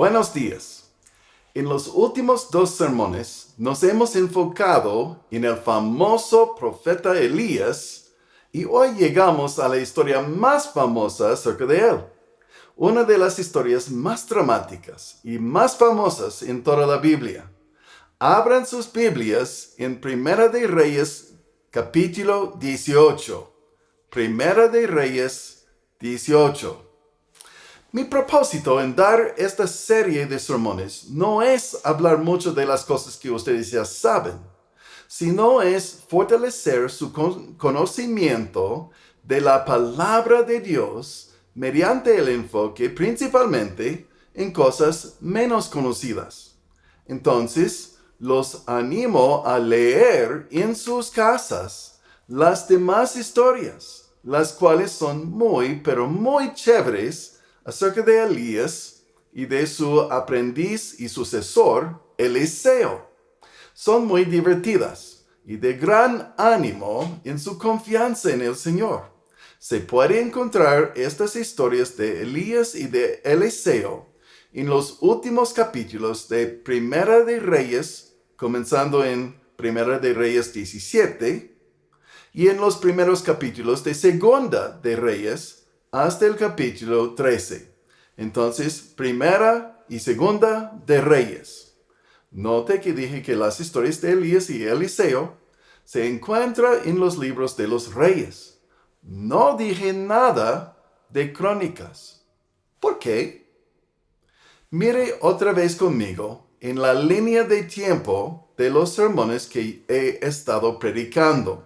Buenos días. En los últimos dos sermones nos hemos enfocado en el famoso profeta Elías y hoy llegamos a la historia más famosa acerca de él. Una de las historias más dramáticas y más famosas en toda la Biblia. Abran sus Biblias en Primera de Reyes, capítulo 18. Primera de Reyes 18. Mi propósito en dar esta serie de sermones no es hablar mucho de las cosas que ustedes ya saben, sino es fortalecer su conocimiento de la palabra de Dios mediante el enfoque principalmente en cosas menos conocidas. Entonces, los animo a leer en sus casas las demás historias, las cuales son pero muy chéveres acerca de Elías y de su aprendiz y sucesor, Eliseo. Son muy divertidas y de gran ánimo en su confianza en el Señor. Se puede encontrar estas historias de Elías y de Eliseo en los últimos capítulos de Primera de Reyes, comenzando en Primera de Reyes 17, y en los primeros capítulos de Segunda de Reyes, hasta el capítulo 13. Entonces, Primera y Segunda de Reyes. Note que dije que las historias de Elías y Eliseo se encuentran en los libros de los reyes. No dije nada de crónicas. ¿Por qué? Mire otra vez conmigo en la línea de tiempo de los sermones que he estado predicando.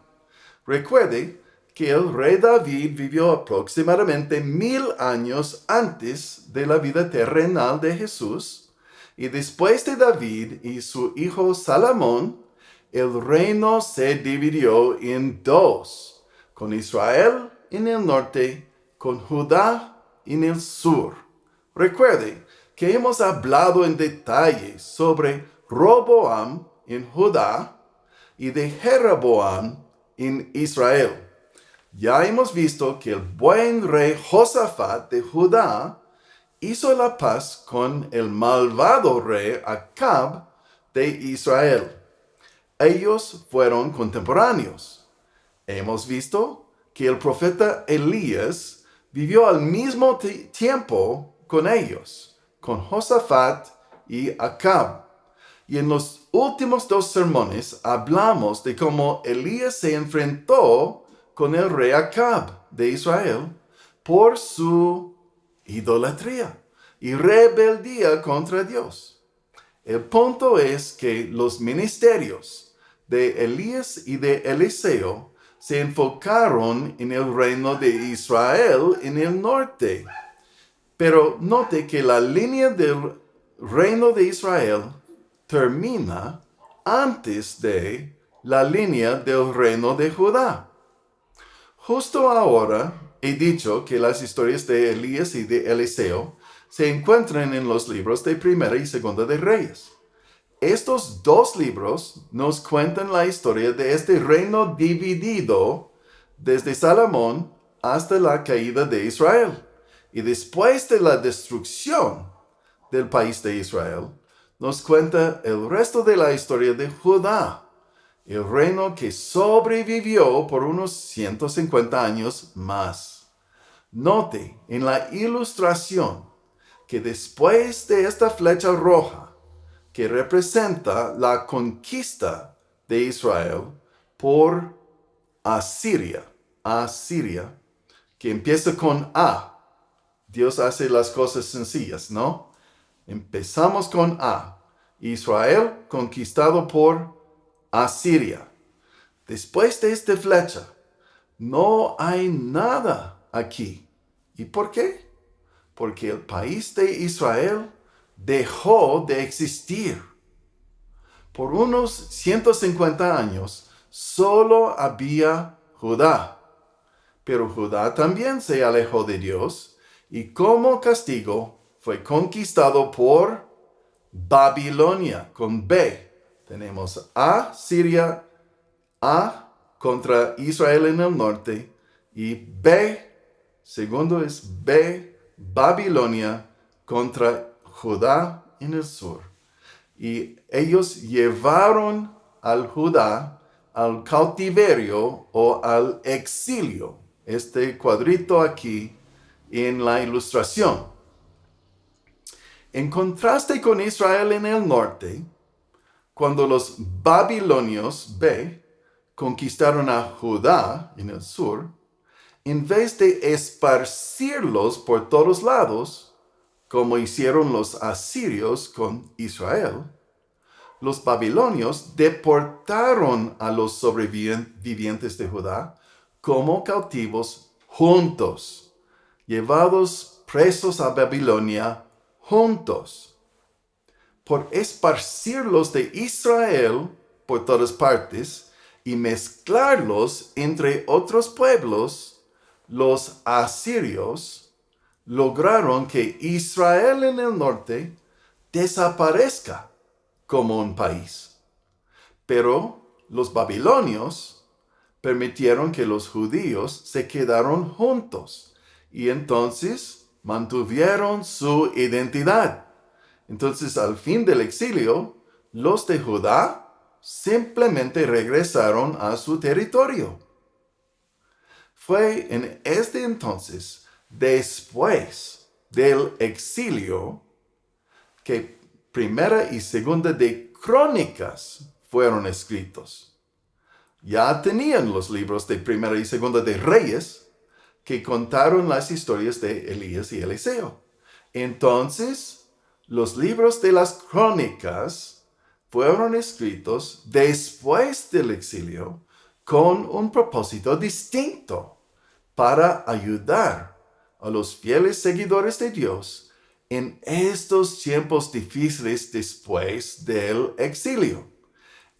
Recuerde que el rey David vivió aproximadamente 1000 años antes de la vida terrenal de Jesús, y después de David y su hijo Salomón, el reino se dividió en dos, con Israel en el norte, con Judá en el sur. Recuerde que hemos hablado en detalle sobre Roboam en Judá y de Jeroboam en Israel. Ya hemos visto que el buen rey Josafat de Judá hizo la paz con el malvado rey Acab de Israel. Ellos fueron contemporáneos. Hemos visto que el profeta Elías vivió al mismo tiempo con ellos, con Josafat y Acab. Y en los últimos dos sermones hablamos de cómo Elías se enfrentó con el rey Acab de Israel por su idolatría y rebeldía contra Dios. El punto es que los ministerios de Elías y de Eliseo se enfocaron en el reino de Israel en el norte. Pero note que la línea del reino de Israel termina antes de la línea del reino de Judá. Justo ahora he dicho que las historias de Elías y de Eliseo se encuentran en los libros de Primera y Segunda de Reyes. Estos dos libros nos cuentan la historia de este reino dividido desde Salomón hasta la caída de Israel. Y después de la destrucción del país de Israel, nos cuenta el resto de la historia de Judá, el reino que sobrevivió por unos 150 años más. Note en la ilustración que después de esta flecha roja, que representa la conquista de Israel por Asiria, que empieza con A. Dios hace las cosas sencillas, ¿no? Empezamos con A. Israel conquistado por Asiria. Después de esta flecha, no hay nada aquí. ¿Y por qué? Porque el país de Israel dejó de existir. Por unos 150 años, solo había Judá. Pero Judá también se alejó de Dios y como castigo fue conquistado por Babilonia, con B. Tenemos A, Siria, A contra Israel en el norte y B, segundo es B, Babilonia contra Judá en el sur. Y ellos llevaron al Judá al cautiverio o al exilio. Este cuadrito aquí en la ilustración. En contraste con Israel en el norte, cuando los babilonios conquistaron a Judá en el sur, en vez de esparcirlos por todos lados, como hicieron los asirios con Israel, los babilonios deportaron a los sobrevivientes de Judá como cautivos juntos, llevados presos a Babilonia juntos. Por esparcirlos de Israel por todas partes y mezclarlos entre otros pueblos, los asirios lograron que Israel en el norte desaparezca como un país. Pero los babilonios permitieron que los judíos se quedaran juntos y entonces mantuvieron su identidad. Entonces, al fin del exilio, los de Judá simplemente regresaron a su territorio. Fue en este entonces, después del exilio, que Primera y Segunda de Crónicas fueron escritos. Ya tenían los libros de Primera y Segunda de Reyes que contaron las historias de Elías y Eliseo. Entonces, los libros de las Crónicas fueron escritos después del exilio con un propósito distinto para ayudar a los fieles seguidores de Dios en estos tiempos difíciles después del exilio.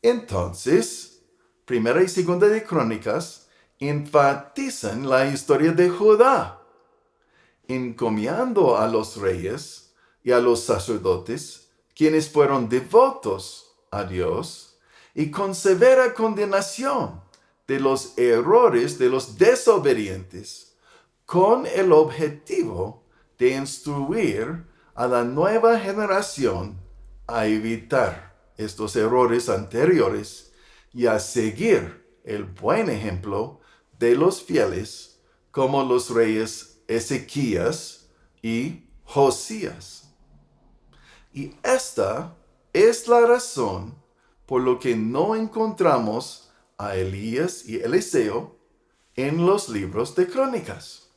Entonces, Primera y Segunda de Crónicas enfatizan la historia de Judá, encomiando a los reyes y a los sacerdotes, quienes fueron devotos a Dios, y con severa condenación de los errores de los desobedientes, con el objetivo de instruir a la nueva generación a evitar estos errores anteriores y a seguir el buen ejemplo de los fieles como los reyes Ezequías y Josías. Y esta es la razón por lo que no encontramos a Elías y Eliseo en los libros de Crónicas.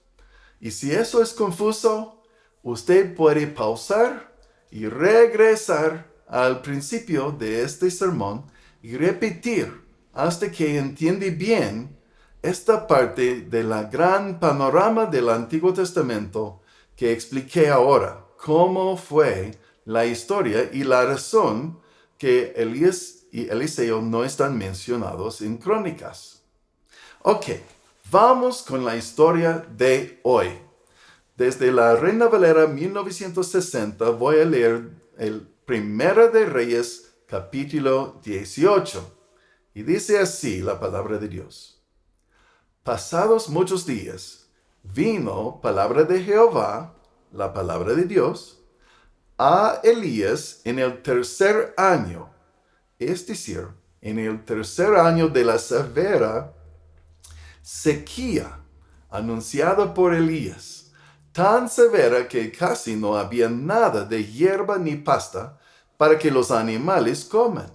Y si eso es confuso, usted puede pausar y regresar al principio de este sermón y repetir hasta que entiende bien esta parte de la gran panorama del Antiguo Testamento que expliqué ahora, cómo fue la historia y la razón que Elías y Eliseo no están mencionados en Crónicas. Ok. Vamos con la historia de hoy. Desde la Reina Valera 1960 voy a leer el Primera de Reyes, capítulo 18. Y dice así la palabra de Dios. Pasados muchos días, vino palabra de Jehová, la palabra de Dios, a Elías en el tercer año, es decir, en el tercer año de la severa sequía anunciada por Elías, tan severa que casi no había nada de hierba ni pasta para que los animales coman.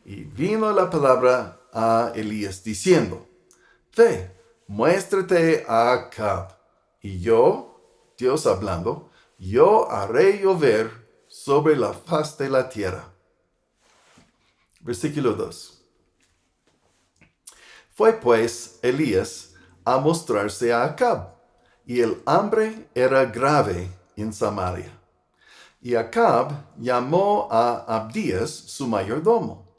Y vino la palabra a Elías diciendo, ve, muéstrate a Acab, y yo, Dios hablando, yo haré llover sobre la faz de la tierra. Versículo 2. Fue pues Elías a mostrarse a Acab, y el hambre era grave en Samaria. Y Acab llamó a Abdías su mayordomo.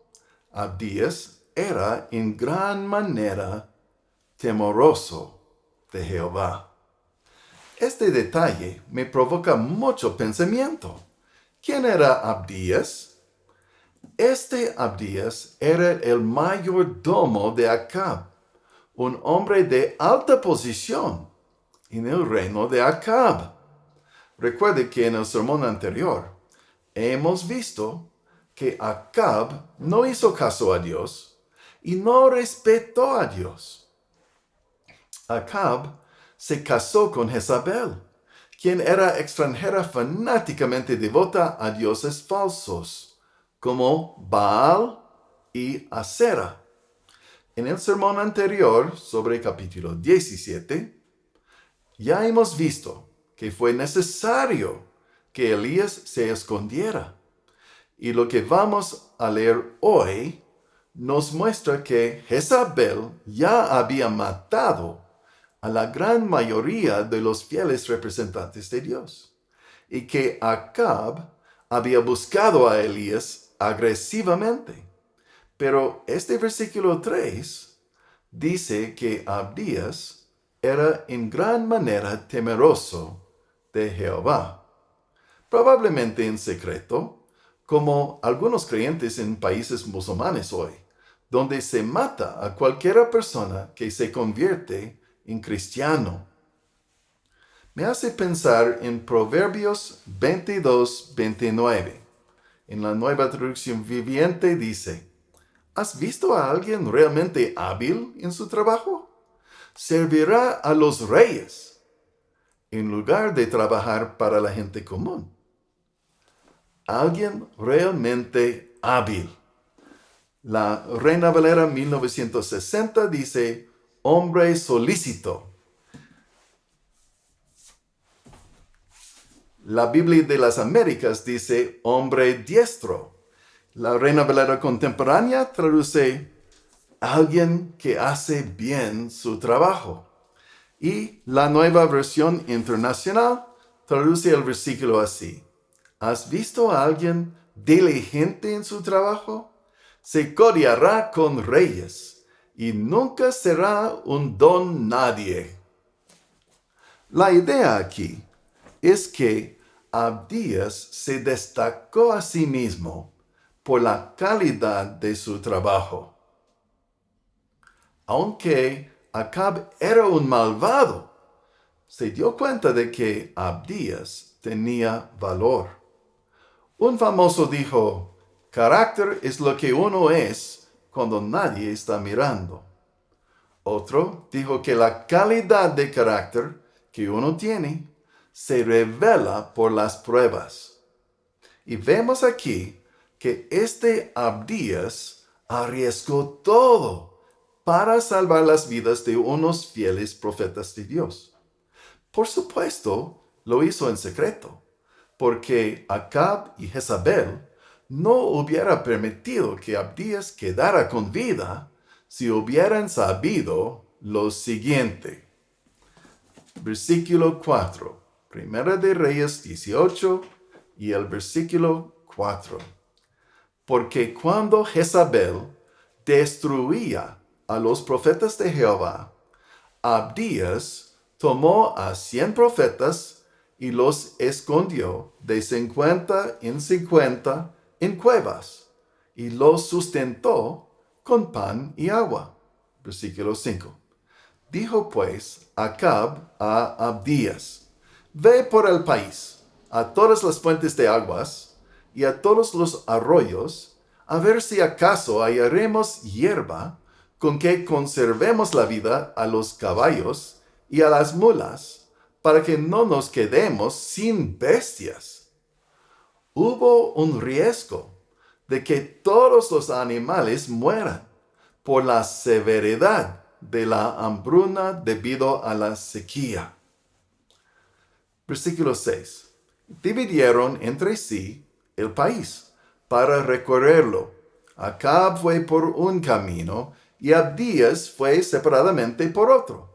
Abdías era en gran manera temeroso de Jehová. Este detalle me provoca mucho pensamiento. ¿Quién era Abdías? Este Abdías era el mayordomo de Acab, un hombre de alta posición en el reino de Acab. Recuerde que en el sermón anterior hemos visto que Acab no hizo caso a Dios y no respetó a Dios. Acab se casó con Jezabel, quien era extranjera fanáticamente devota a dioses falsos, como Baal y Asera. En el sermón anterior, sobre capítulo 17, ya hemos visto que fue necesario que Elías se escondiera. Y lo que vamos a leer hoy nos muestra que Jezabel ya había matado a la gran mayoría de los fieles representantes de Dios, y que Acab había buscado a Elías agresivamente. Pero este versículo 3 dice que Abdías era en gran manera temeroso de Jehová, probablemente en secreto, como algunos creyentes en países musulmanes hoy, donde se mata a cualquier persona que se convierte en cristiano. Me hace pensar en Proverbios 22:29. En la Nueva Traducción Viviente dice: ¿Has visto a alguien realmente hábil en su trabajo? Servirá a los reyes en lugar de trabajar para la gente común. Alguien realmente hábil. La Reina Valera 1960 dice: hombre solícito. La Biblia de las Américas dice: hombre diestro. La Reina Valera contemporánea traduce: alguien que hace bien su trabajo. Y la Nueva Versión Internacional traduce el versículo así: ¿has visto a alguien diligente en su trabajo? Se codiará con reyes y nunca será un don nadie. La idea aquí es que Abdías se destacó a sí mismo por la calidad de su trabajo. Aunque Acab era un malvado, se dio cuenta de que Abdías tenía valor. Un famoso dijo: carácter es lo que uno es cuando nadie está mirando. Otro dijo que la calidad de carácter que uno tiene se revela por las pruebas. Y vemos aquí que este Abdías arriesgó todo para salvar las vidas de unos fieles profetas de Dios. Por supuesto, lo hizo en secreto, porque Acab y Jezabel no hubieran permitido que Abdías quedara con vida si hubieran sabido lo siguiente. Versículo 4, Primera de Reyes 18 y el versículo 4. Porque cuando Jezabel destruía a los profetas de Jehová, Abdías tomó a 100 profetas y los escondió de 50 en 50 en cuevas, y los sustentó con pan y agua. Versículo 5. Dijo pues Acab a Abdías: ve por el país, a todas las fuentes de aguas y a todos los arroyos, a ver si acaso hallaremos hierba con que conservemos la vida a los caballos y a las mulas, para que no nos quedemos sin bestias. Hubo un riesgo de que todos los animales mueran por la severidad de la hambruna debido a la sequía. Versículo 6. Dividieron entre sí el país para recorrerlo. Acab fue por un camino y Abdías fue separadamente por otro.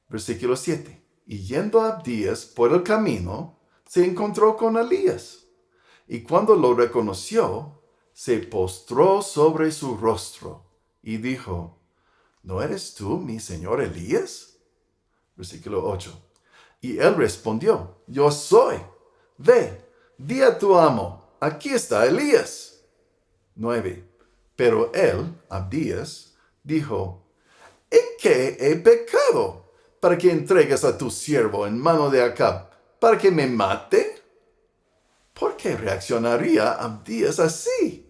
Versículo 7. Y yendo Abdías por el camino, se encontró con Elías. Y cuando lo reconoció, se postró sobre su rostro y dijo: ¿no eres tú mi señor Elías? Versículo 8. Y él respondió: yo soy. Ve, di a tu amo: aquí está Elías. 9. Pero él, Abdías, dijo: ¿en qué he pecado para que entregues a tu siervo en mano de Acab para que me mate? ¿Por qué reaccionaría Abdías así?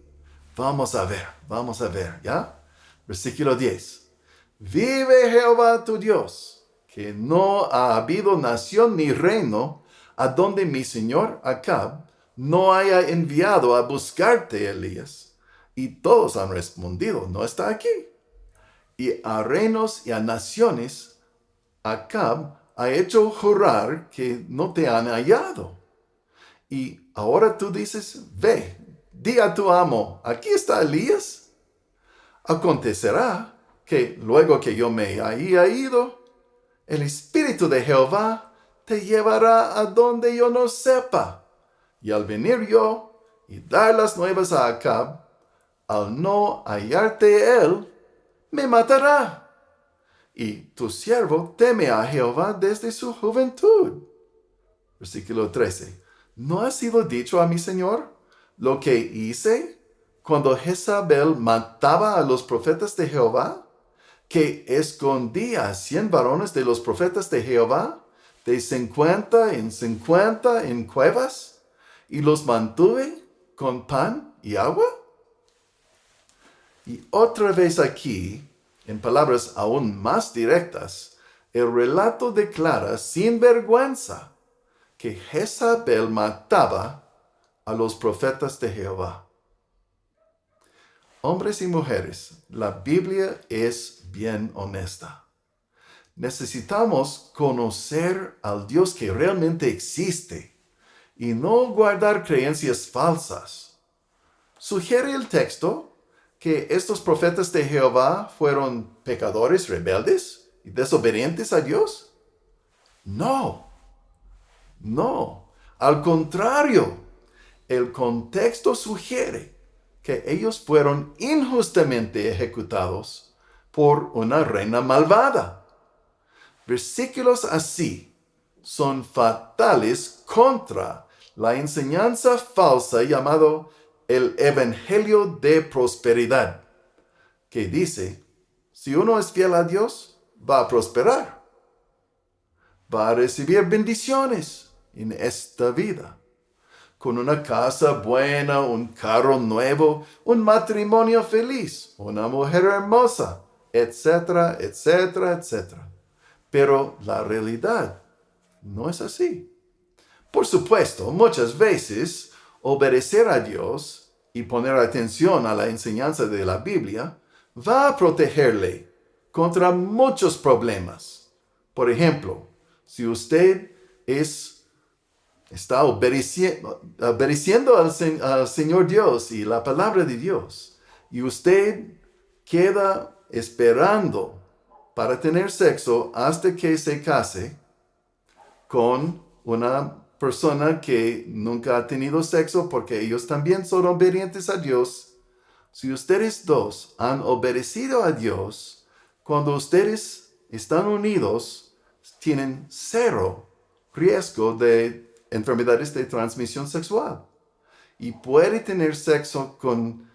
Vamos a ver, ¿ya? Versículo 10. Vive Jehová tu Dios, que no ha habido nación ni reino a donde mi señor Acab no haya enviado a buscarte, Elías. Y todos han respondido, no está aquí. Y a reinos y a naciones Acab ha hecho jurar que no te han hallado. Y ahora tú dices, ve, di a tu amo, aquí está Elías. Acontecerá que luego que yo me haya ido, el Espíritu de Jehová te llevará a donde yo no sepa. Y al venir yo y dar las nuevas a Acab, al no hallarte él, me matará. Y tu siervo teme a Jehová desde su juventud. Versículo 13. ¿No ha sido dicho a mi señor lo que hice cuando Jezabel mataba a los profetas de Jehová? Que escondía a 100 varones de los profetas de Jehová, de 50 en 50 en cuevas, y los mantuve con pan y agua. Y otra vez aquí, en palabras aún más directas, el relato declara sin vergüenza que Jezabel mataba a los profetas de Jehová. Hombres y mujeres, la Biblia es bien honesta. Necesitamos conocer al Dios que realmente existe y no guardar creencias falsas. ¿Sugiere el texto que estos profetas de Jehová fueron pecadores rebeldes y desobedientes a Dios? No. Al contrario, el contexto sugiere que ellos fueron injustamente ejecutados por una reina malvada. Versículos así son fatales contra la enseñanza falsa llamado el Evangelio de Prosperidad, que dice, si uno es fiel a Dios, va a prosperar, va a recibir bendiciones en esta vida, con una casa buena, un carro nuevo, un matrimonio feliz, una mujer hermosa, etcétera, etcétera, etcétera. Pero la realidad no es así. Por supuesto, muchas veces obedecer a Dios y poner atención a la enseñanza de la Biblia va a protegerle contra muchos problemas. Por ejemplo, si usted está obedeciendo al Señor Dios y la palabra de Dios, y usted queda esperando para tener sexo hasta que se case con una persona que nunca ha tenido sexo porque ellos también son obedientes a Dios. Si ustedes dos han obedecido a Dios, cuando ustedes están unidos, tienen cero riesgo de enfermedades de transmisión sexual. Y puede tener sexo con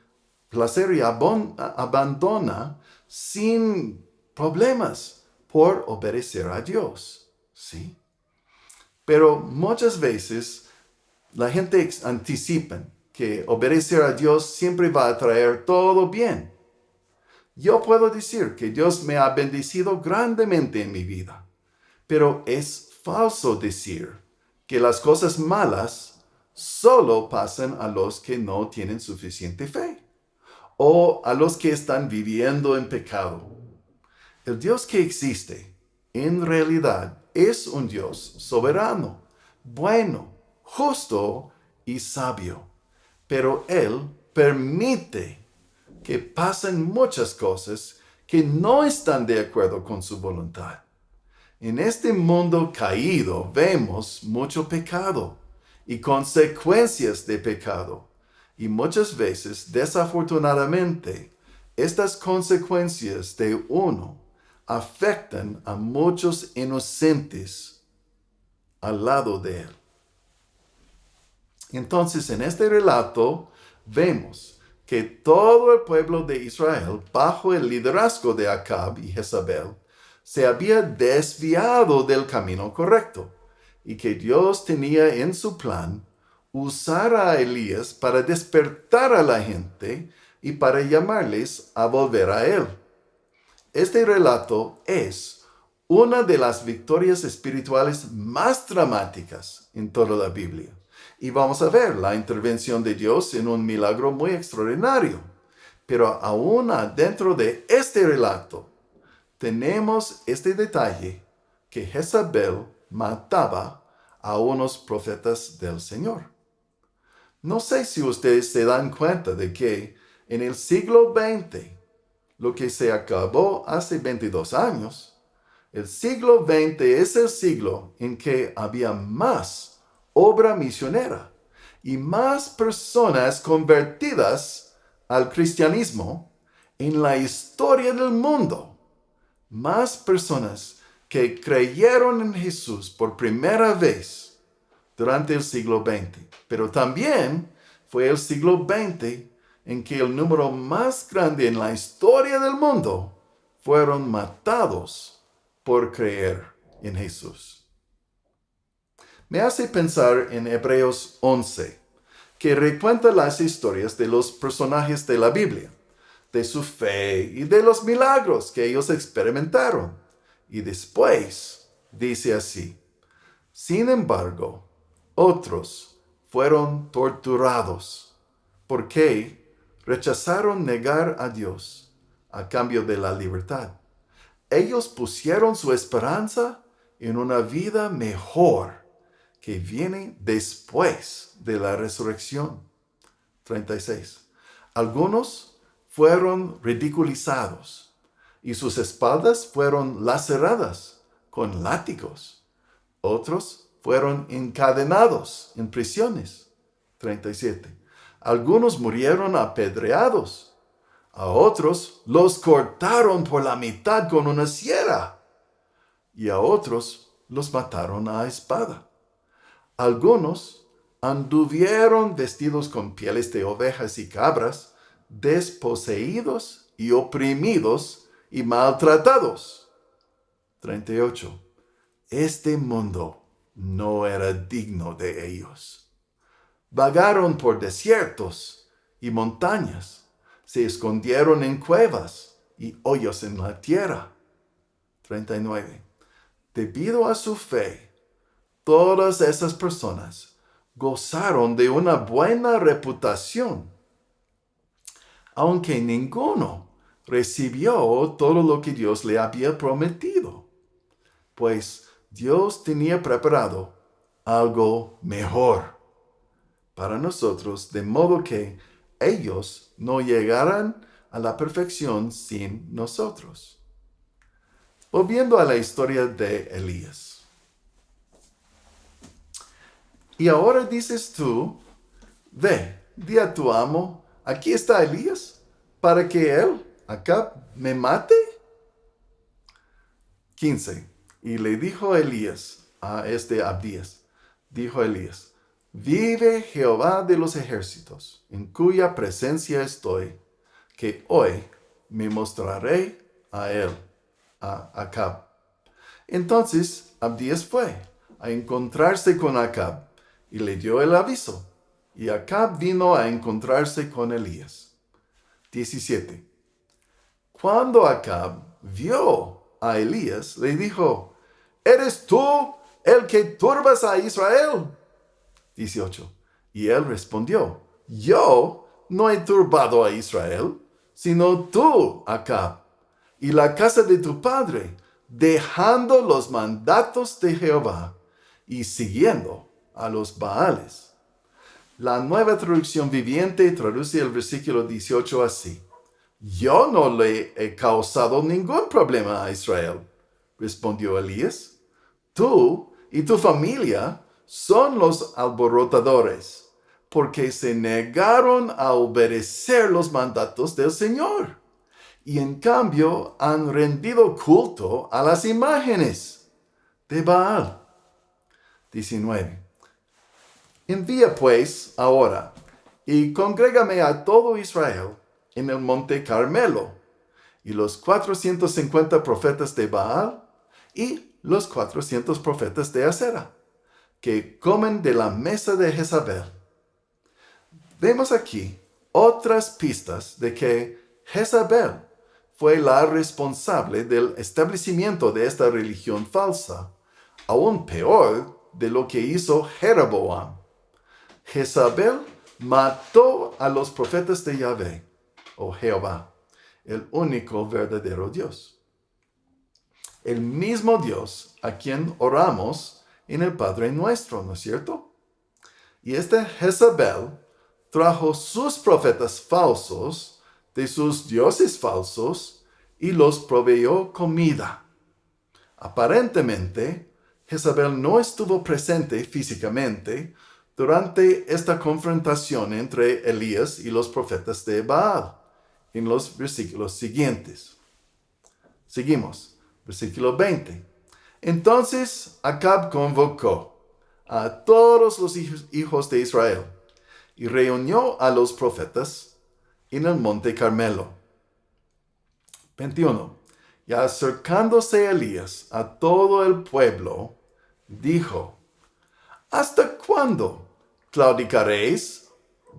placer y abandona sin problemas por obedecer a Dios. ¿Sí? Pero muchas veces la gente anticipa que obedecer a Dios siempre va a traer todo bien. Yo puedo decir que Dios me ha bendecido grandemente en mi vida, pero es falso decir que las cosas malas solo pasan a los que no tienen suficiente fe o a los que están viviendo en pecado. El Dios que existe, en realidad, es un Dios soberano, bueno, justo y sabio. Pero Él permite que pasen muchas cosas que no están de acuerdo con su voluntad. En este mundo caído vemos mucho pecado y consecuencias de pecado. Y muchas veces, desafortunadamente, estas consecuencias de uno afectan a muchos inocentes al lado de él. Entonces, en este relato vemos que todo el pueblo de Israel, bajo el liderazgo de Acab y Jezabel, se había desviado del camino correcto. y que Dios tenía en su plan usar a Elías para despertar a la gente y para llamarles a volver a él. Este relato es una de las victorias espirituales más dramáticas en toda la Biblia. Y vamos a ver la intervención de Dios en un milagro muy extraordinario. Pero aún dentro de este relato, tenemos este detalle que Jezabel mataba a unos profetas del Señor. No sé si ustedes se dan cuenta de que en el siglo XX, lo que se acabó hace 22 años, el siglo XX es el siglo en que había más obra misionera y más personas convertidas al cristianismo en la historia del mundo. Más personas que creyeron en Jesús por primera vez durante el siglo XX. Pero también fue el siglo XX en que el número más grande en la historia del mundo fueron matados por creer en Jesús. Me hace pensar en Hebreos 11, que recuenta las historias de los personajes de la Biblia, de su fe y de los milagros que ellos experimentaron. Y después dice así: sin embargo, otros fueron torturados porque rechazaron negar a Dios a cambio de la libertad. Ellos pusieron su esperanza en una vida mejor que viene después de la resurrección. 36. Algunos fueron ridiculizados y sus espaldas fueron laceradas con látigos. Otros fueron encadenados en prisiones. 37. Algunos murieron apedreados. A otros los cortaron por la mitad con una sierra. Y a otros los mataron a espada. Algunos anduvieron vestidos con pieles de ovejas y cabras, desposeídos y oprimidos y maltratados. 38. Este mundo no era digno de ellos. Vagaron por desiertos y montañas, se escondieron en cuevas y hoyos en la tierra. 39. Debido a su fe, todas esas personas gozaron de una buena reputación, aunque ninguno recibió todo lo que Dios le había prometido, pues Dios tenía preparado algo mejor para nosotros, de modo que ellos no llegaran a la perfección sin nosotros. Volviendo a la historia de Elías. Y ahora dices tú, ve, di a tu amo, aquí está Elías, para que él, Acab, me mate. 15. Y le dijo Elías a Abdías, dijo Elías: vive Jehová de los ejércitos, en cuya presencia estoy, que hoy me mostraré a él, a Acab. Entonces Abdías fue a encontrarse con Acab y le dio el aviso, y Acab vino a encontrarse con Elías. 17. Cuando Acab vio a Elías, le dijo: ¿eres tú el que turbas a Israel? 18. Y él respondió: yo no he turbado a Israel, sino tú, Acab, y la casa de tu padre, dejando los mandatos de Jehová y siguiendo a los Baales. La Nueva Traducción Viviente traduce el versículo 18 así: yo no le he causado ningún problema a Israel, respondió Elías. Tú y tu familia son los alborotadores, porque se negaron a obedecer los mandatos del Señor, y en cambio han rendido culto a las imágenes de Baal. 19. Envía pues ahora, y congrégame a todo Israel en el monte Carmelo, y los 450 profetas de Baal, y los 400 profetas de Acera, que comen de la mesa de Jezabel. Vemos aquí otras pistas de que Jezabel fue la responsable del establecimiento de esta religión falsa, aún peor de lo que hizo Jeroboam. Jezabel mató a los profetas de Yahvé, o Jehová, el único verdadero Dios. El mismo Dios a quien oramos en el Padre Nuestro, ¿no es cierto? Y este Jezabel trajo sus profetas falsos de sus dioses falsos y los proveyó comida. Aparentemente, Jezabel no estuvo presente físicamente durante esta confrontación entre Elías y los profetas de Baal en los versículos siguientes. Seguimos, versículo 20. Entonces Acab convocó a todos los hijos de Israel y reunió a los profetas en el monte Carmelo. 21. Y acercándose Elías a todo el pueblo, dijo: ¿Hasta cuándo claudicaréis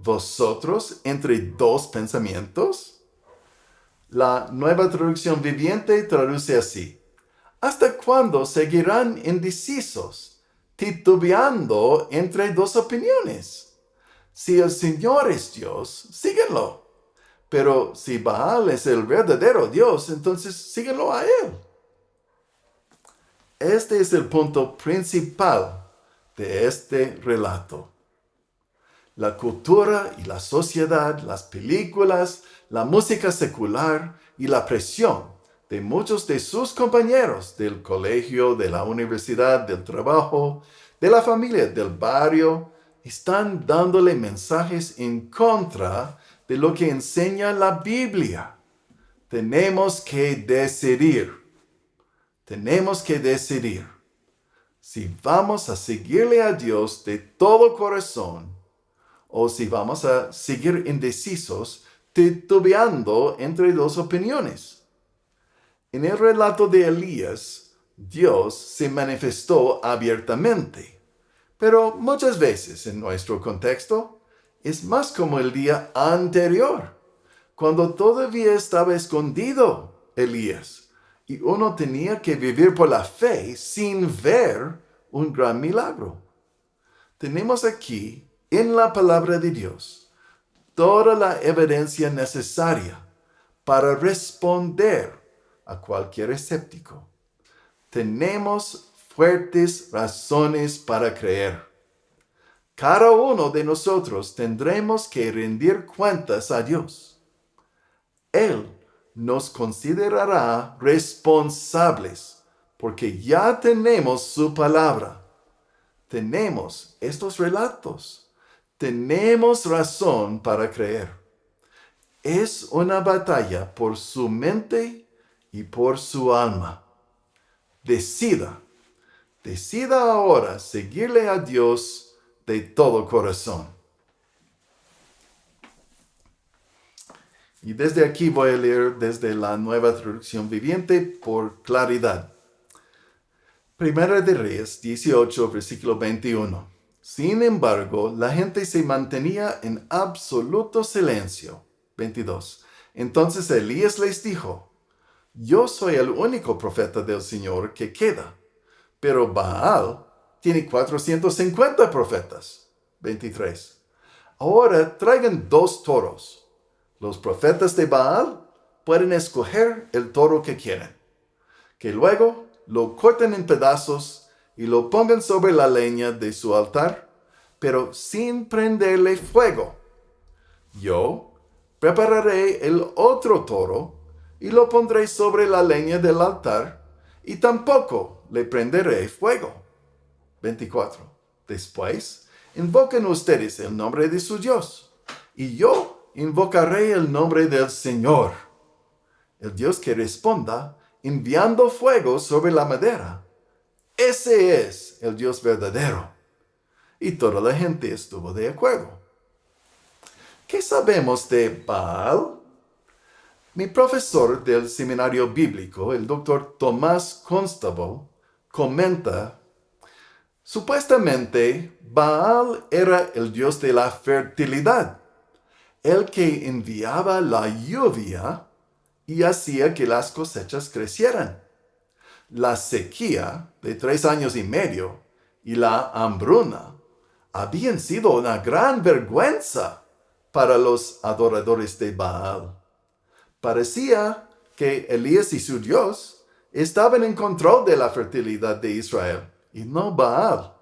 vosotros entre dos pensamientos? La Nueva Traducción Viviente traduce así: ¿Hasta cuándo seguirán indecisos, titubeando entre dos opiniones? Si el Señor es Dios, síguenlo. Pero si Baal es el verdadero Dios, entonces síguenlo a él. Este es el punto principal de este relato. La cultura y la sociedad, las películas, la música secular y la presión de muchos de sus compañeros del colegio, de la universidad, del trabajo, de la familia, del barrio, están dándole mensajes en contra de lo que enseña la Biblia. Tenemos que decidir. Tenemos que decidir si vamos a seguirle a Dios de todo corazón o si vamos a seguir indecisos, titubeando entre dos opiniones. En el relato de Elías, Dios se manifestó abiertamente, pero muchas veces en nuestro contexto es más como el día anterior, cuando todavía estaba escondido Elías y uno tenía que vivir por la fe sin ver un gran milagro. Tenemos aquí en la palabra de Dios toda la evidencia necesaria para responder a cualquier escéptico. Tenemos fuertes razones para creer. Cada uno de nosotros tendremos que rendir cuentas a Dios. Él nos considerará responsables porque ya tenemos su palabra. Tenemos estos relatos. Tenemos razón para creer. Es una batalla por su mente y por su alma. Decida ahora seguirle a Dios de todo corazón. Y desde aquí voy a leer desde la Nueva Traducción Viviente por claridad. Primera de Reyes 18, versículo 21. Sin embargo, la gente se mantenía en absoluto silencio. 22. Entonces Elías les dijo: Yo soy el único profeta del Señor que queda, pero Baal tiene 450 profetas. 23. Ahora traigan 2 toros. Los profetas de Baal pueden escoger el toro que quieren, que luego lo corten en pedazos y lo pongan sobre la leña de su altar, pero sin prenderle fuego. Yo prepararé el otro toro y lo pondré sobre la leña del altar, y tampoco le prenderé fuego. 24. Después, invoquen ustedes el nombre de su Dios, y yo invocaré el nombre del Señor. El Dios que responda enviando fuego sobre la madera. Ese es el Dios verdadero. Y toda la gente estuvo de acuerdo. ¿Qué sabemos de Baal? Mi profesor del seminario bíblico, el doctor Tomás Constable, comenta Supuestamente, Baal era el dios de la fertilidad, el que enviaba la lluvia y hacía que las cosechas crecieran. La sequía de 3 años y medio y la hambruna habían sido una gran vergüenza para los adoradores de Baal. Parecía que Elías y su Dios estaban en control de la fertilidad de Israel, y no Baal.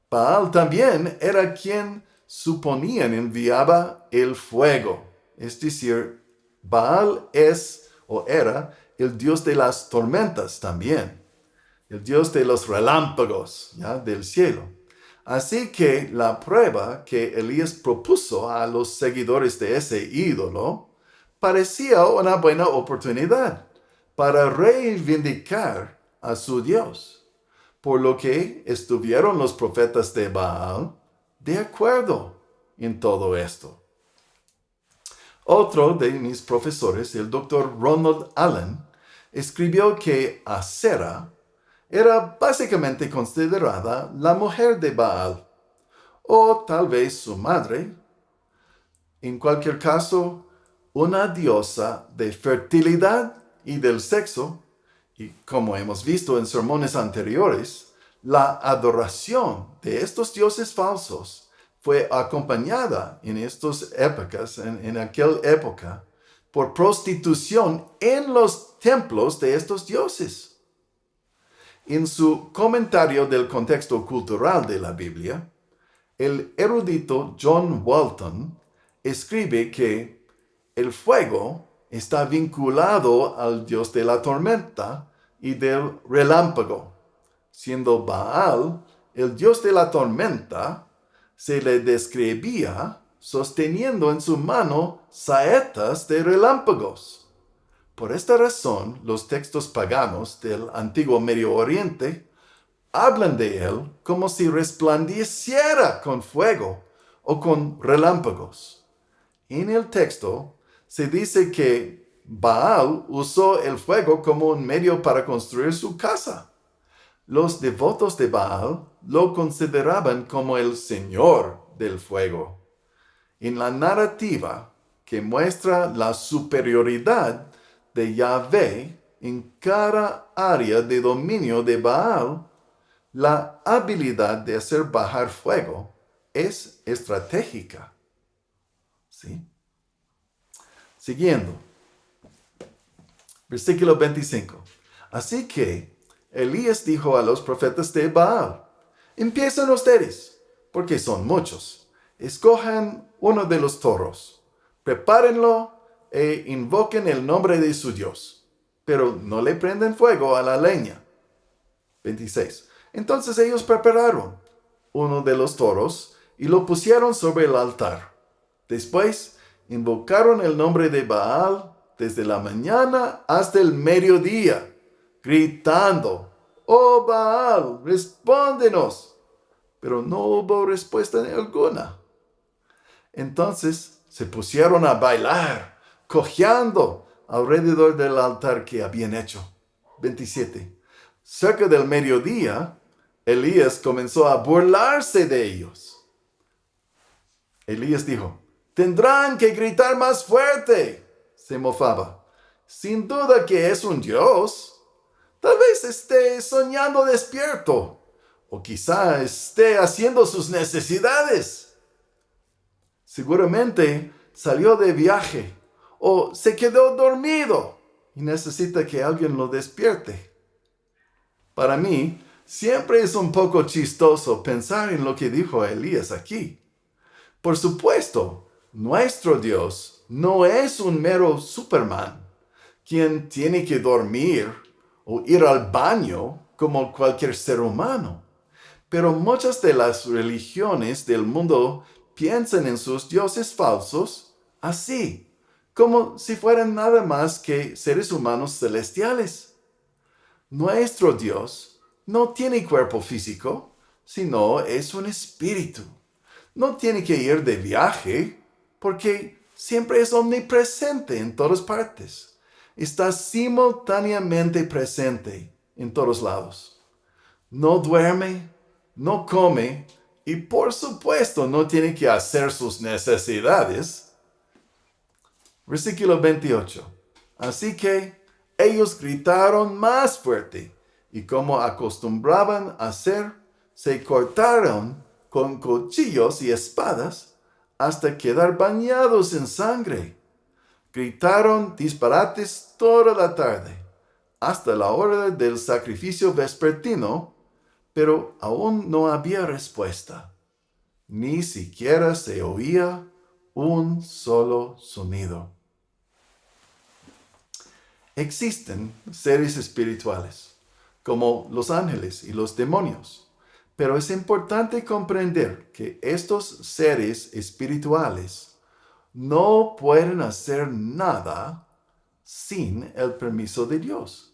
Baal también era quien suponían enviaba el fuego. Es decir, Baal es o era el dios de las tormentas también, el dios de los relámpagos, ¿ya? Del cielo. Así que la prueba que Elías propuso a los seguidores de ese ídolo parecía una buena oportunidad para reivindicar a su Dios, por lo que estuvieron los profetas de Baal de acuerdo en todo esto. Otro de mis profesores, el doctor Ronald Allen, escribió que Asera era básicamente considerada la mujer de Baal, o tal vez su madre. En cualquier caso, una diosa de fertilidad y del sexo, y como hemos visto en sermones anteriores, la adoración de estos dioses falsos fue acompañada en estas épocas, en aquella época, por prostitución en los templos de estos dioses. En su comentario del contexto cultural de la Biblia, el erudito John Walton escribe que el fuego está vinculado al dios de la tormenta y del relámpago. Siendo Baal el dios de la tormenta, se le describía sosteniendo en su mano saetas de relámpagos. Por esta razón, los textos paganos del antiguo Medio Oriente hablan de él como si resplandeciera con fuego o con relámpagos. En el texto se dice que Baal usó el fuego como un medio para construir su casa. Los devotos de Baal lo consideraban como el señor del fuego. En la narrativa que muestra la superioridad de Yahvé en cada área de dominio de Baal, la habilidad de hacer bajar fuego es estratégica. ¿Sí? Siguiendo. Versículo 25. Así que Elías dijo a los profetas de Baal: empiecen ustedes, porque son muchos. Escojan uno de los toros, prepárenlo e invoquen el nombre de su Dios, pero no le prenden fuego a la leña. 26. Entonces ellos prepararon uno de los toros y lo pusieron sobre el altar. Después invocaron el nombre de Baal desde la mañana hasta el mediodía, gritando: «Oh Baal, respóndenos». Pero no hubo respuesta alguna. Entonces se pusieron a bailar, cojeando alrededor del altar que habían hecho. 27. Cerca del mediodía, Elías comenzó a burlarse de ellos. Elías dijo: «Tendrán que gritar más fuerte». Se mofaba. «Sin duda que es un dios. Tal vez esté soñando despierto. O quizá esté haciendo sus necesidades. Seguramente salió de viaje o se quedó dormido y necesita que alguien lo despierte». Para mí, siempre es un poco chistoso pensar en lo que dijo Elías aquí. Por supuesto, nuestro Dios no es un mero Superman, quien tiene que dormir o ir al baño como cualquier ser humano. Pero muchas de las religiones del mundo piensan en sus dioses falsos así, como si fueran nada más que seres humanos celestiales. Nuestro Dios no tiene cuerpo físico, sino es un espíritu. No tiene que ir de viaje, porque siempre es omnipresente en todas partes. Está simultáneamente presente en todos lados. No duerme, no come y por supuesto no tiene que hacer sus necesidades. Versículo 28. Así que ellos gritaron más fuerte y como acostumbraban hacer, se cortaron con cuchillos y espadas hasta quedar bañados en sangre. Gritaron disparates toda la tarde, hasta la hora del sacrificio vespertino, pero aún no había respuesta. Ni siquiera se oía un solo sonido. Existen seres espirituales, como los ángeles y los demonios, pero es importante comprender que estos seres espirituales no pueden hacer nada sin el permiso de Dios.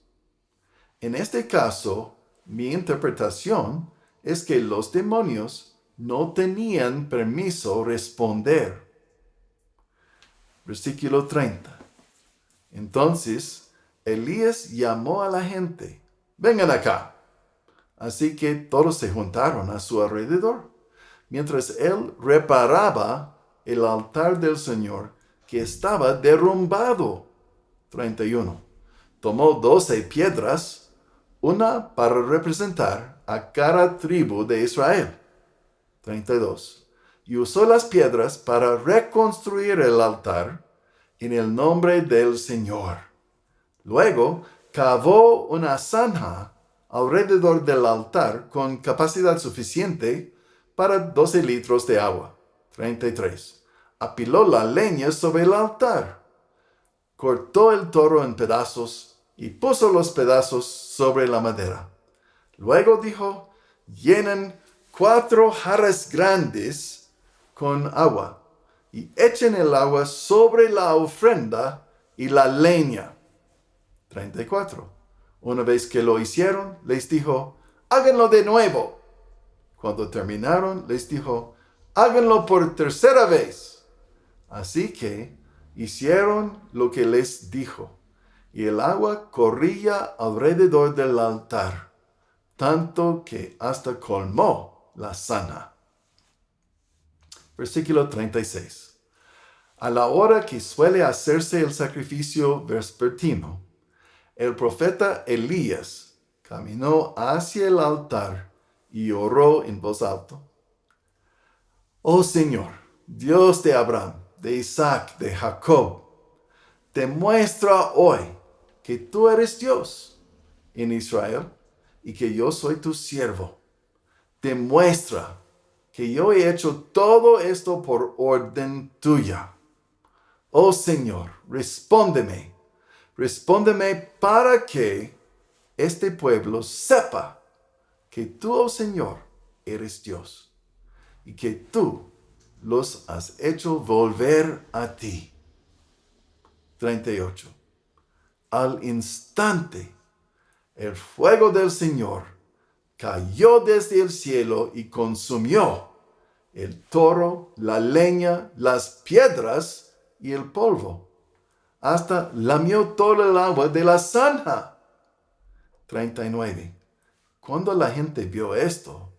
En este caso, mi interpretación es que los demonios no tenían permiso responder. Versículo 30. Entonces, Elías llamó a la gente, vengan acá. Así que todos se juntaron a su alrededor, mientras él reparaba el altar del Señor que estaba derrumbado. 31. Tomó 12 piedras, una para representar a cada tribu de Israel. 32. Y usó las piedras para reconstruir el altar en el nombre del Señor. Luego cavó una zanja alrededor del altar con capacidad suficiente para 12 litros de agua. 33. Apiló la leña sobre el altar. Cortó el toro en pedazos y puso los pedazos sobre la madera. Luego dijo, llenen 4 jarras grandes con agua y echen el agua sobre la ofrenda y la leña. 34. Una vez que lo hicieron, les dijo, háganlo de nuevo. Cuando terminaron, les dijo, háganlo por tercera vez. Así que hicieron lo que les dijo, y el agua corría alrededor del altar, tanto que hasta colmó la zanja. Versículo 36. A la hora que suele hacerse el sacrificio vespertino, el profeta Elías caminó hacia el altar y oró en voz alta. Oh Señor, Dios de Abraham, de Isaac, de Jacob, demuestra hoy que tú eres Dios en Israel y que yo soy tu siervo. Demuestra que yo he hecho todo esto por orden tuya. Oh Señor, respóndeme para que este pueblo sepa que tú, oh Señor, eres Dios y que tú los has hecho volver a ti. 38. Al instante, el fuego del Señor cayó desde el cielo y consumió el toro, la leña, las piedras y el polvo. Hasta lamió todo el agua de la zanja. 39. Cuando la gente vio esto,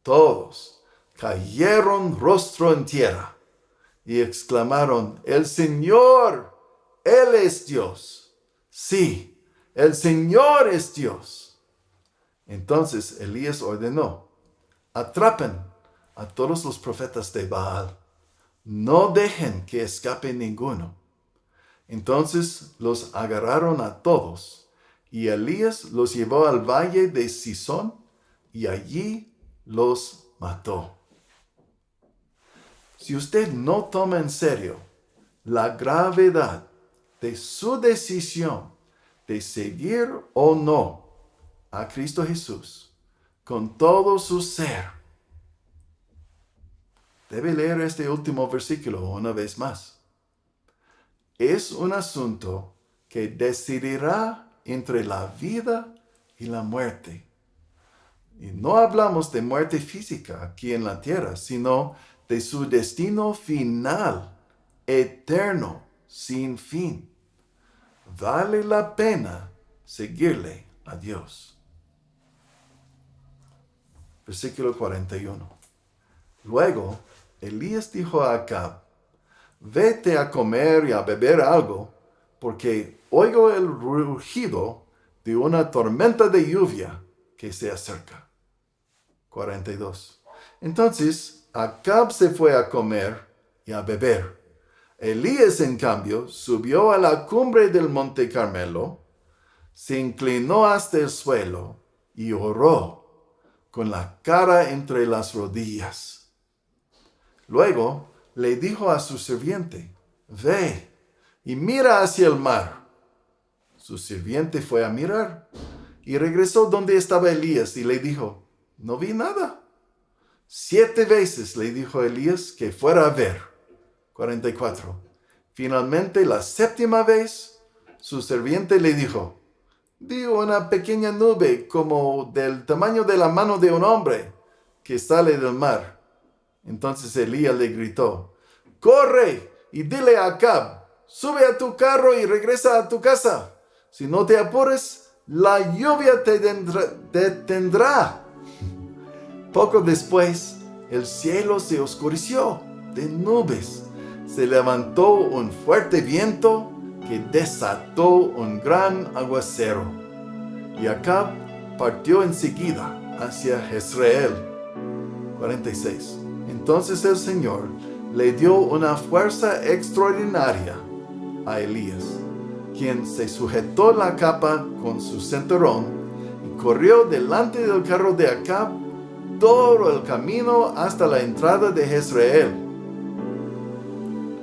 todos cayeron rostro en tierra y exclamaron, el Señor, Él es Dios. Sí, el Señor es Dios. Entonces Elías ordenó, atrapen a todos los profetas de Baal. No dejen que escape ninguno. Entonces los agarraron a todos, y Elías los llevó al valle de Sison, y allí los mató. Si usted no toma en serio la gravedad de su decisión de seguir o no a Cristo Jesús con todo su ser, debe leer este último versículo una vez más. Es un asunto que decidirá entre la vida y la muerte. Y no hablamos de muerte física aquí en la tierra, sino de su destino final, eterno, sin fin. Vale la pena seguirle a Dios. Versículo 41. Luego, Elías dijo a Acab, vete a comer y a beber algo, porque oigo el rugido de una tormenta de lluvia que se acerca. 42. Entonces, Acab se fue a comer y a beber. Elías, en cambio, subió a la cumbre del monte Carmelo, se inclinó hasta el suelo y oró con la cara entre las rodillas. Luego le dijo a su sirviente, ve y mira hacia el mar. Su sirviente fue a mirar y regresó donde estaba Elías y le dijo, no vi nada. 7 veces le dijo Elías que fuera a ver. 44. Finalmente, la 7ª vez, su sirviente le dijo, vi una pequeña nube como del tamaño de la mano de un hombre que sale del mar. Entonces Elías le gritó, corre y dile a Acab, sube a tu carro y regresa a tu casa. Si no te apures, la lluvia te detendrá. Poco después, el cielo se oscureció de nubes. Se levantó un fuerte viento que desató un gran aguacero. Y Acab partió enseguida hacia Jezreel. 46. Entonces el Señor le dio una fuerza extraordinaria a Elías, quien se sujetó la capa con su cinturón y corrió delante del carro de Acab todo el camino hasta la entrada de Jezreel.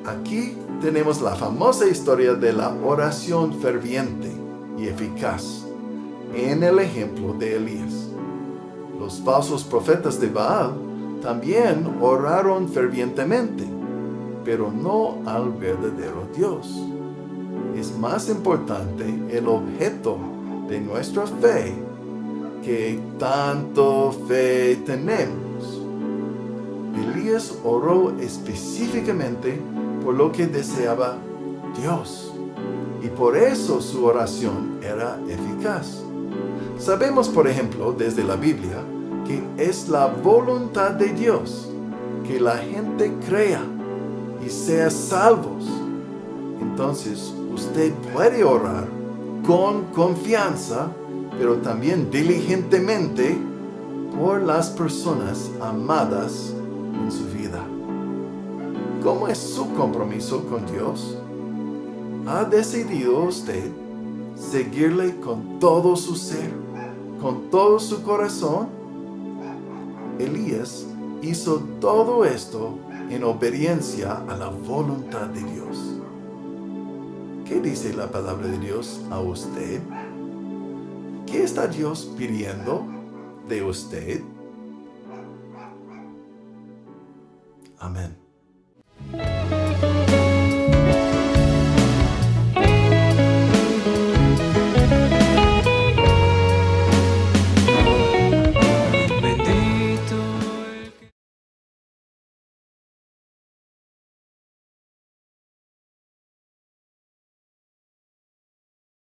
Aquí tenemos la famosa historia de la oración ferviente y eficaz en el ejemplo de Elías. Los falsos profetas de Baal también oraron fervientemente, pero no al verdadero Dios. Es más importante el objeto de nuestra fe que tanto fe tenemos. Elías oró específicamente por lo que deseaba Dios, y por eso su oración era eficaz. Sabemos, por ejemplo, desde la Biblia, que es la voluntad de Dios que la gente crea y sea salvos. Entonces, usted puede orar con confianza, pero también diligentemente por las personas amadas en su vida. ¿Cómo es su compromiso con Dios? ¿Ha decidido usted seguirle con todo su ser, con todo su corazón? Elías hizo todo esto en obediencia a la voluntad de Dios. ¿Qué dice la palabra de Dios a usted? ¿Qué está Dios pidiendo de usted? Amén.